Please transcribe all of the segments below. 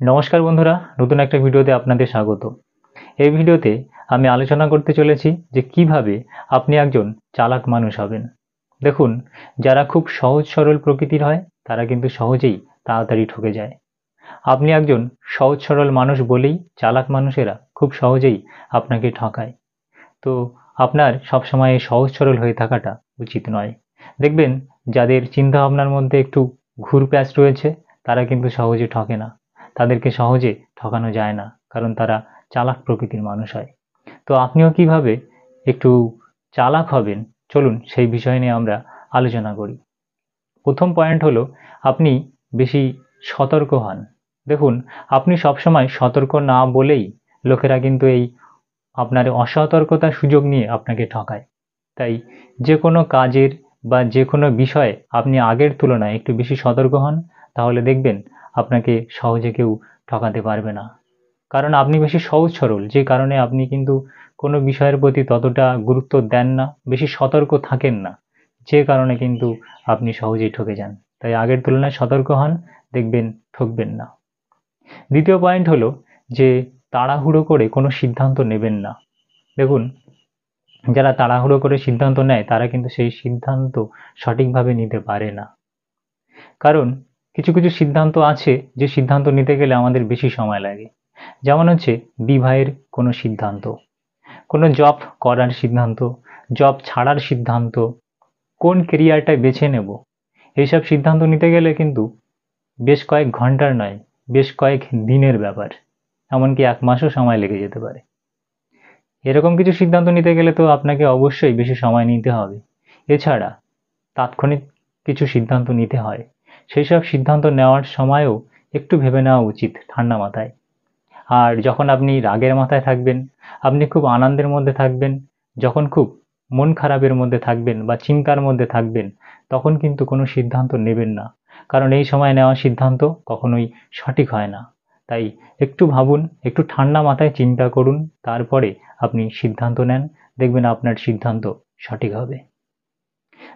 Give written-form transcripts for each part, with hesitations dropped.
নমস্কার বন্ধুরা, নতুন একটা ভিডিওতে আপনাদের স্বাগত। এই ভিডিওতে আমি আলোচনা করতে চলেছি যে কিভাবে আপনি একজন চালাক মানুষ হবেন। দেখুন, যারা খুব সহজ সরল প্রকৃতির হয় তারা কিন্তু সহজেই তাড়াতাড়ি ঠকে যায়। আপনি একজন সহজ সরল মানুষ বলেই চালাক মানুষেরা খুব সহজেই আপনাকে ঠকায়। তো আপনার সবসময় এই সহজ সরল হয়ে থাকাটা উচিত নয়। দেখবেন, যাদের চিন্তাভাবনার মধ্যে একটু ঘুরপ্যাচ রয়েছে তারা কিন্তু সহজে ঠকে না। তাদেরকে সহজে ঠকানো যায় না, কারণ তারা চালাক প্রকৃতির মানুষ হয়। তো আপনিও কিভাবে একটু চালাক হবেন, চলুন সেই বিষয় নিয়ে আমরা আলোচনা করি। প্রথম পয়েন্ট হলো, আপনি বেশি সতর্ক হন। দেখুন, আপনি সবসময় সতর্ক না বলেই লোকেরা কিন্তু এই আপনার অসতর্কতার সুযোগ নিয়ে আপনাকে ঠকায়। তাই যে কোনো কাজের বা যে কোনো বিষয়ে আপনি আগের তুলনায় একটু বেশি সতর্ক হন, তাহলে দেখবেন আপনাকে সহজে কেউ ঠকাতে পারবে না। কারণ আপনি বেশি সহজ সরল, যে কারণে আপনি কিন্তু কোনো বিষয়ের প্রতি ততটা গুরুত্ব দেন না, বেশি সতর্ক থাকেন না, যে কারণে কিন্তু আপনি সহজেই ঠকে যান। তাই আগের তুলনায় সতর্ক হন, দেখবেন ঠকবেন না। দ্বিতীয় পয়েন্ট হলো যে তাড়াহুড়ো করে কোনো সিদ্ধান্ত নেবেন না। দেখুন, যারা তাড়াহুড়ো করে সিদ্ধান্ত নেয় তারা কিন্তু সেই সিদ্ধান্ত সঠিকভাবে নিতে পারে না। কারণ কিছু কিছু সিদ্ধান্ত আছে যে সিদ্ধান্ত নিতে গেলে আমাদের বেশি সময় লাগে। যেমন হচ্ছে বিবাহের কোনো সিদ্ধান্ত, কোনো জব করার সিদ্ধান্ত, জব ছাড়ার সিদ্ধান্ত, কোন কেরিয়ারটা বেছে নেব, এইসব সিদ্ধান্ত নিতে গেলে কিন্তু বেশ কয়েক ঘন্টার নয়, বেশ কয়েক দিনের ব্যাপার, এমনকি 1 মাসও সময় লেগে যেতে পারে। এরকম কিছু সিদ্ধান্ত নিতে গেলে তো আপনাকে অবশ্যই বেশি সময় নিতে হবে। এছাড়া তাৎক্ষণিক কিছু সিদ্ধান্ত নিতে হয়, সেই সব সিদ্ধান্ত নেওয়ার সময়ও একটু ভেবে নেওয়া উচিত ঠান্ডা মাথায়। আর যখন আপনি রাগের মাথায় থাকবেন, আপনি খুব আনন্দের মধ্যে থাকবেন, যখন খুব মন খারাপের মধ্যে থাকবেন বা চিন্তার মধ্যে থাকবেন, তখন কিন্তু কোনো সিদ্ধান্ত নেবেন না। কারণ এই সময় নেওয়া সিদ্ধান্ত কখনোই সঠিক হয় না। তাই একটু ভাবুন, একটু ঠান্ডা মাথায় চিন্তা করুন, তারপরে আপনি সিদ্ধান্ত নেন, দেখবেন আপনার সিদ্ধান্ত সঠিক হবে।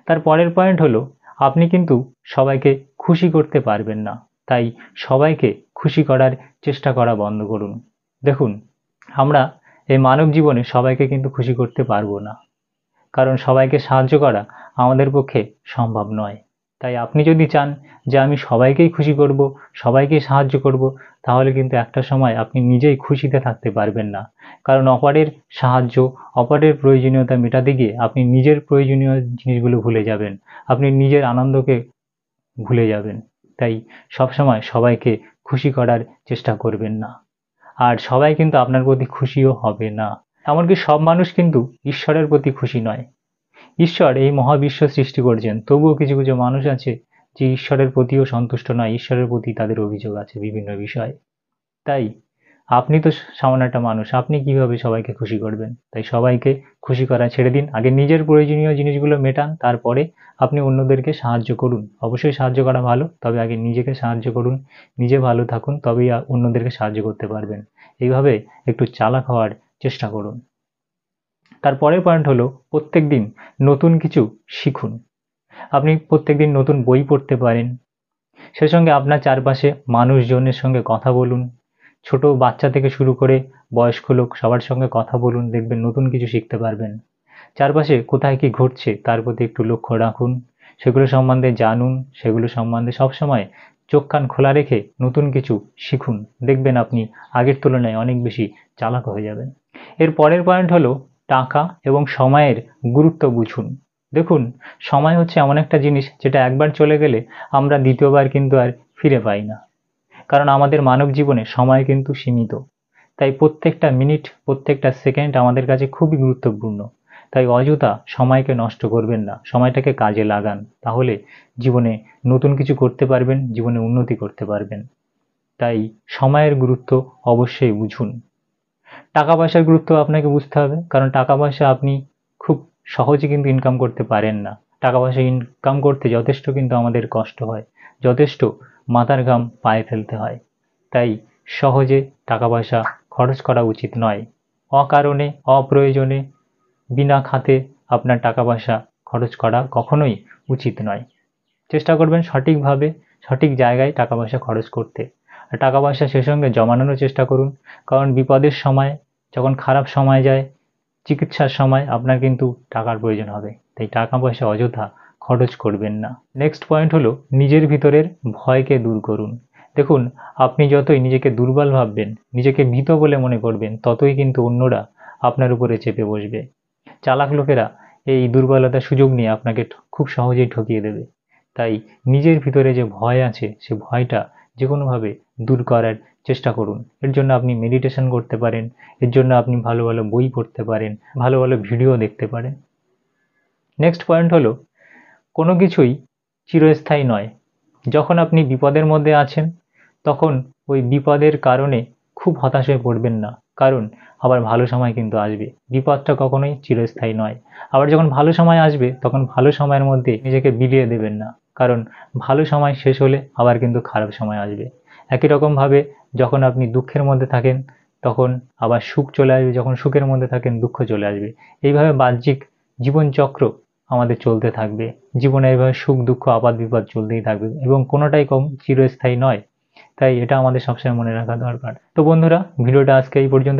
তার পরের পয়েন্ট হলো, আপনি কিন্তু সবাইকে খুশি করতে পারবেন না। তাই সবাইকে খুশি করার চেষ্টা করা বন্ধ করুন। দেখুন, আমরা এই মানব জীবনে সবাইকে কিন্তু খুশি করতে পারবো না, কারণ সবাইকে সাহায্য করা আমাদের পক্ষে সম্ভব নয়। তাই আপনি যদি চান যে আমি সবাইকেই খুশি করব, সবাইকে সাহায্য করব, তাহলে কিন্তু একটা সময় আপনি নিজেই খুশিতে থাকতে পারবেন না। কারণ অপরের সাহায্য, অপরের প্রয়োজনীয়তা মেটাতে গিয়ে আপনি নিজের প্রয়োজনীয় জিনিসগুলো ভুলে যাবেন, আপনি নিজের আনন্দকে ভুলে যাবেন। তাই সবসময় সবাইকে খুশি করার চেষ্টা করবেন না। আর সবাই কিন্তু আপনার প্রতি খুশিও হবে না। এমনকি সব মানুষ কিন্তু ঈশ্বরের প্রতি খুশি নয়। ঈশ্বর এই মহাবিশ্ব সৃষ্টি করছেন, তবুও কিছু কিছু মানুষ আছে যে ঈশ্বরের প্রতিও সন্তুষ্ট নয়, ঈশ্বরের প্রতি তাদের অভিযোগ আছে বিভিন্ন বিষয়ে। তাই আপনি তো সামান্য একটা মানুষ, আপনি কিভাবে সবাইকে খুশি করবেন? তাই সবাইকে খুশি করা ছেড়ে দিন, আগে নিজের প্রয়োজনীয় জিনিসগুলো মেটান, তারপরে আপনি অন্যদেরকে সাহায্য করুন। অবশ্যই সাহায্য করা ভালো, তবে আগে নিজেকে সাহায্য করুন, নিজে ভালো থাকুন, তবেই অন্যদেরকে সাহায্য করতে পারবেন। এইভাবে একটু চালাক হওয়ার চেষ্টা করুন। তারপরের পয়েন্ট হলো, প্রত্যেকদিন নতুন কিছু শিখুন। আপনি প্রত্যেকদিন নতুন বই পড়তে পারেন, সেই সঙ্গে আপনার চারপাশে মানুষজনের সঙ্গে কথা বলুন। ছোট বাচ্চা থেকে শুরু করে বয়স্ক লোক সবার সঙ্গে কথা বলুন, দেখবেন নতুন কিছু শিখতে পারবেন। চারপাশে কোথায় কি ঘটছে তার প্রতি একটু লক্ষ্য রাখুন, সেগুলো সম্বন্ধে জানুন, সেগুলো সম্বন্ধে সবসময় চোখ কান খোলা রেখে নতুন কিছু শিখুন। দেখবেন আপনি আগের তুলনায় অনেক বেশি চালাক হয়ে যাবেন। এর পরের পয়েন্ট হলো, টাকা এবং সময়ের গুরুত্ব বুঝুন। দেখুন, সময় হচ্ছে এমন একটা জিনিস যেটা একবার চলে গেলে আমরা দ্বিতীয়বার কিন্তু আর ফিরে পাই না। কারণ আমাদের মানব জীবনে সময় কিন্তু সীমিত। তাই প্রত্যেকটা মিনিট, প্রত্যেকটা সেকেন্ড আমাদের কাছে খুবই গুরুত্বপূর্ণ। তাই অযথা সময়কে নষ্ট করবেন না, সময়টাকে কাজে লাগান, তাহলে জীবনে নতুন কিছু করতে পারবেন, জীবনে উন্নতি করতে পারবেন। তাই সময়ের গুরুত্ব অবশ্যই বুঝুন। টাকা পয়সার গুরুত্ব আপনাকে বুঝতে হবে, কারণ টাকা পয়সা আপনি খুব সহজে কিন্তু ইনকাম করতে পারেন না। টাকা পয়সা ইনকাম করতে যথেষ্ট কিন্তু আমাদের কষ্ট হয়, যথেষ্ট মাথার ঘাম পায়ে ফেলতে হয়। তাই সহজে টাকা পয়সা খরচ করা উচিত নয়। অকারণে, অপ্রয়োজনে, বিনা খাতে আপনার টাকা পয়সা খরচ করা কখনোই উচিত নয়। চেষ্টা করবেন সঠিকভাবে, সঠিক জায়গায় টাকা পয়সা খরচ করতে। টাকা পয়সা সে সঙ্গে জমানোরও চেষ্টা করুন, কারণ বিপদের সময়, যখন খারাপ সময় যায়, চিকিৎসার সময় আপনার কিন্তু টাকার প্রয়োজন হবে, তাই টাকা পয়সা অযথা খরচ করবেন না। নেক্সট পয়েন্ট হলো নিজের ভিতরের ভয়কে দূর করুন। দেখুন, আপনি যতই নিজেকে দুর্বল ভাববেন, নিজেকে ভীত বলে মনে করবেন, ততই কিন্তু অন্যরা আপনার উপরে চেপে বসবে। চালাক লোকেরা এই দুর্বলতার সুযোগ নিয়ে আপনাকে খুব সহজেই ঠকিয়ে দেবে। তাই নিজের ভিতরে যে ভয় আছে, সে ভয়টা যে কোনোভাবে দূর করার চেষ্টা করুন। এর জন্য আপনি মেডিটেশন করতে পারেন, এর জন্য আপনি ভালো ভালো বই পড়তে পারেন, ভালো ভালো ভিডিও দেখতে পারেন। নেক্সট পয়েন্ট হলো, কোনো কিছুই চিরস্থায়ী নয়। যখন আপনি বিপদের মধ্যে আছেন, তখন ওই বিপদের কারণে খুব হতাশ হয়ে পড়বেন না, কারণ আবার ভালো সময় কিন্তু আসবে। বিপদটা কখনোই চিরস্থায়ী নয়। আবার যখন ভালো সময় আসবে, তখন ভালো সময়ের মধ্যে নিজেকে বিলিয়ে দেবেন না, কারণ ভালো সময় শেষ হলে আবার কিন্তু খারাপ সময় আসবে। একই রকমভাবে যখন আপনি দুঃখের মধ্যে থাকেন, তখন আবার সুখ চলে আসবে, যখন সুখের মধ্যে থাকেন দুঃখ চলে আসবে। এইভাবে বাহ্যিক জীবনচক্র আমাদের চলতে থাকবে। জীবনে এইভাবে সুখ দুঃখ আপদ বিপদ চলতেই থাকবে এবং কোনোটাই কম চিরস্থায়ী নয়। তাই এটা আমাদের সবসময় মনে রাখা দরকার। তো বন্ধুরা, ভিডিওটা আজকে এই পর্যন্ত।